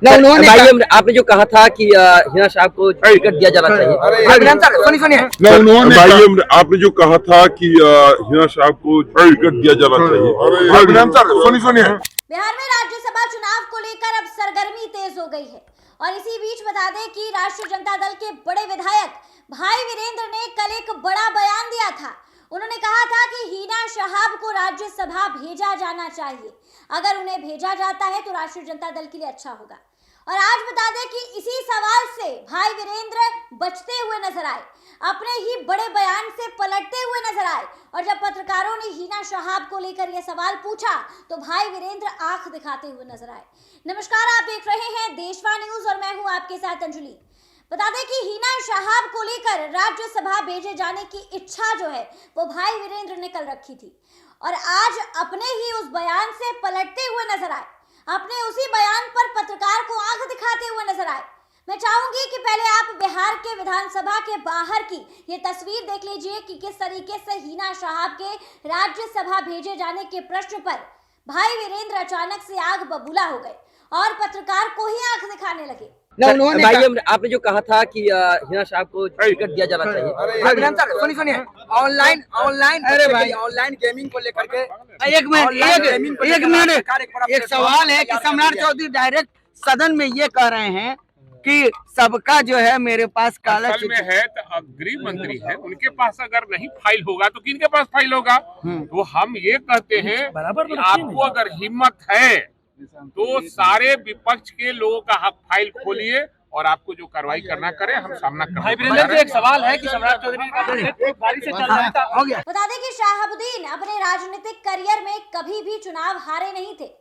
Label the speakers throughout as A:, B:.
A: भाई आपने जो कहा था कि हिना साहब को टिकट दिया जाना चाहिए। सुनिए
B: भाई आपने जो कहा था कि हिना साहब को टिकट दिया जाना चाहिए। सुनिए
C: बिहार में राज्यसभा चुनाव को लेकर अब सरगर्मी तेज हो गई है और इसी बीच बता दें कि राष्ट्रीय जनता दल के बड़े विधायक भाई वीरेंद्र ने कल एक बड़ा बयान दिया था। उन्होंने कहा था कि हिना साहब को राज्यसभा भेजा जाना चाहिए। अगर उन्हें भेजा जाता है तो राष्ट्रीय जनता दल के लिए अच्छा होगा। और आज बता दें कि इसी सवाल से भाई वीरेंद्र बचते हुए नजर आए, अपने ही बड़े बयान से पलटते हुए नजर आए। और जब पत्रकारों ने हिना साहब को लेकर यह सवाल पूछा तो भाई वीरेंद्र आंख दिखाते हुए नजर आए। नमस्कार, आप देख रहे हैं देशवा न्यूज और मैं हूं आपके साथ अंजलि। बता दें कि हिना साहब को लेकर राज्यसभा भेजे जाने की इच्छा जो है वो भाई वीरेंद्र ने कल रखी थी और आज अपने ही उस बयान से पलटते हुए नजर आए, अपने उसी बयान पर पत्रकार को आंख दिखाते हुए नजर आए। मैं चाहूंगी कि पहले आप बिहार के विधानसभा के बाहर की ये तस्वीर देख लीजिए कि किस तरीके से हिना साहब के राज्यसभा भेजे जाने के प्रश्न पर भाई वीरेंद्र अचानक से आग बबूला हो गए और पत्रकार को ही आंख दिखाने लगे।
A: भाई आपने जो कहा था कि हिना साहब को टिकट दिया जाना चाहिए।
D: सुनिए ऑनलाइन अरे भाई ऑनलाइन गेमिंग को लेकर के एक मिनट एक सवाल है कि सम्राट चौधरी डायरेक्ट सदन में ये कह रहे हैं कि सबका जो है मेरे पास काला
E: असल में है तो गृह मंत्री है, उनके पास अगर नहीं फाइल होगा तो किनके पास फाइल होगा। तो हम ये कहते हैं कि आपको अगर हिम्मत है तो सारे विपक्ष के लोगों का हक फाइल खोलिए और आपको जो कार्रवाई करना करे हम सामना करें।
D: भाई वीरेंद्र एक सवाल है कि सम्राट चौधरी बारिश से चल रहा था हो गया।
C: बता दें कि शाहाबुद्दीन अपने राजनीतिक करियर में कभी भी चुनाव हारे नहीं थे।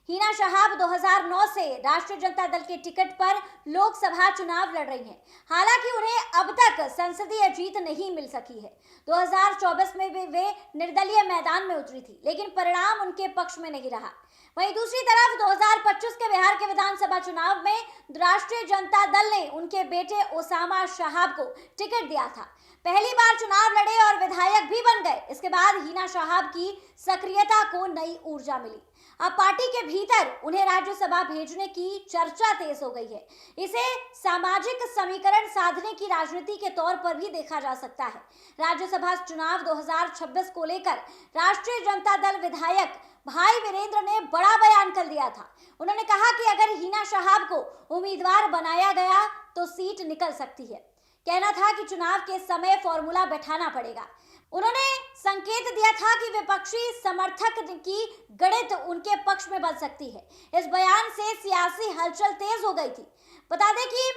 C: हिना साहब 2009 से राष्ट्रीय जनता दल के टिकट पर लोकसभा चुनाव लड़ रही हैं। हालांकि उन्हें अब तक संसदीय जीत नहीं मिल सकी है। 2024 में भी वे निर्दलीय मैदान में उतरी थी, लेकिन परिणाम उनके पक्ष में नहीं रहा। वहीं दूसरी तरफ 2025 के बिहार के विधानसभा चुनाव में राष्ट्रीय जनता दल ने उनके बेटे ओसामा साहब को टिकट दिया था। पहली बार चुनाव लड़े और विधायक भी बन गए। इसके बाद हिना साहब की सक्रियता को नई ऊर्जा मिली। अब पार्टी के भीतर उन्हें राज्यसभा भेजने की चर्चा तेज हो गई है। इसे सामाजिक समीकरण साधने की राजनीति के तौर पर भी देखा जा सकता है। राज्यसभा चुनाव 2026 को लेकर राष्ट्रीय जनता दल विधायक भाई वीरेंद्र ने बड़ा बयान कर दिया था। उन्होंने कहा कि अगर हिना साहब को उम्मीदवार बनाया गया तो सीट निकल सकती है। कहना था कि चुनाव के समय फॉर्मूला बैठाना पड़ेगा। उन्होंने संकेत दिया था कि विपक्षी समर्थक की गणित उनके पक्ष में बन सकती है। इस बयान से सियासी हलचल तेज हो गई थी। बता दें कि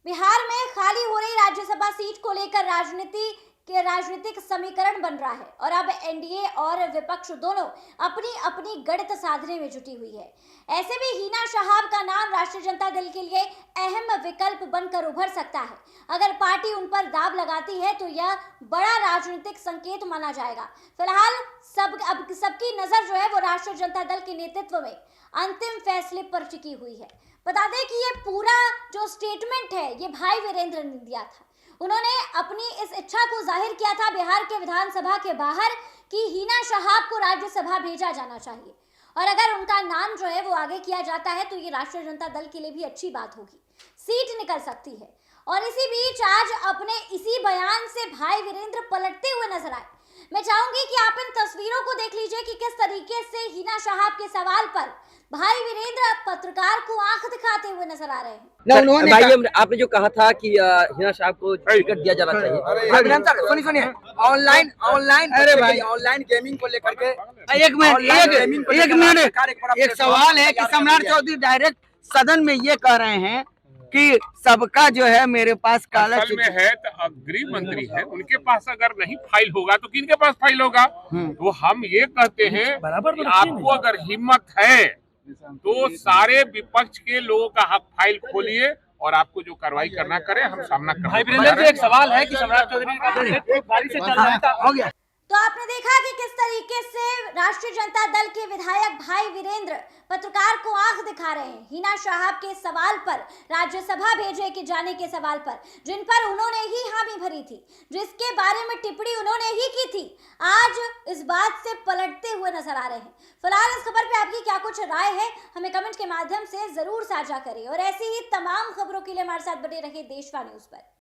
C: बिहार में खाली हो रही राज्यसभा सीट को लेकर राजनीतिक समीकरण बन रहा है और अब एनडीए और विपक्ष दोनों अपनी अपनी गणित साधने में जुटी हुई है। ऐसे में हिना साहब का नाम राष्ट्रीय जनता दल के लिए अहम विकल्प बनकर उभर सकता है। अगर पार्टी उन पर दाव लगाती है तो यह बड़ा राजनीतिक संकेत माना जाएगा। फिलहाल सबकी नजर जो है वो राष्ट्रीय जनता दल के नेतृत्व में अंतिम फैसले पर टिकी हुई है। बता दें कि ये पूरा जो स्टेटमेंट है ये भाई वीरेंद्र ने दिया था। उन्होंने अपनी इस इच्छा को जाहिर किया था बिहार के विधानसभा के बाहर कि हिना साहब को राज्यसभा भेजा जाना चाहिए और अगर उनका नाम जो है वो आगे किया जाता है तो ये राष्ट्रीय जनता दल के लिए भी अच्छी बात होगी, सीट निकल सकती है। और इसी बीच आज अपने इसी बयान से भाई वीरेंद्र पलटते हुए नजर आए। मैं चाहूंगी कि आप इन तस्वीरों को देख लीजिए कि किस तरीके से हिना साहब के सवाल पर भाई वीरेंद्र पत्रकार को आंख दिखाते हुए नजर आ रहे हैं।
A: भाई आपने जो कहा था कि हिना साहब को टिकट दिया जाना चाहिए।
D: सुनिए ऑनलाइन अरे भाई ऑनलाइन गेमिंग को लेकर के एक मिनट एक सवाल है कि सम्राट चौधरी डायरेक्ट सदन में ये कह रहे हैं कि सबका जो है मेरे पास काला
E: असल में है तो गृह मंत्री है, उनके पास अगर नहीं फाइल होगा तो किनके पास फाइल होगा। तो हम ये कहते हैं कि आपको अगर हिम्मत है तो सारे विपक्ष के लोगों का हक फाइल खोलिए और आपको जो कार्रवाई करना करे हम सामना करें।
D: भाई वीरेंद्र एक सवाल है कि सम्राट चौधरी बारिश से चल रहा था हो गया।
C: तो आपने देखा कि किस तरीके से राष्ट्रीय जनता दल के विधायक भाई वीरेंद्र पत्रकार को आंख दिखा रहे हैं हिना शहाब के सवाल पर, राज्यसभा भेजे के जाने के सवाल पर, जिन पर उन्होंने ही हामी भरी थी, जिसके बारे में टिप्पणी उन्होंने ही की थी, आज इस बात से पलटते हुए नजर आ रहे हैं। फिलहाल इस खबर पे आपकी क्या कुछ राय है, हमें कमेंट के माध्यम से जरूर साझा करें और ऐसी ही तमाम खबरों के लिए हमारे साथ बने रहिए देशवा न्यूज पर।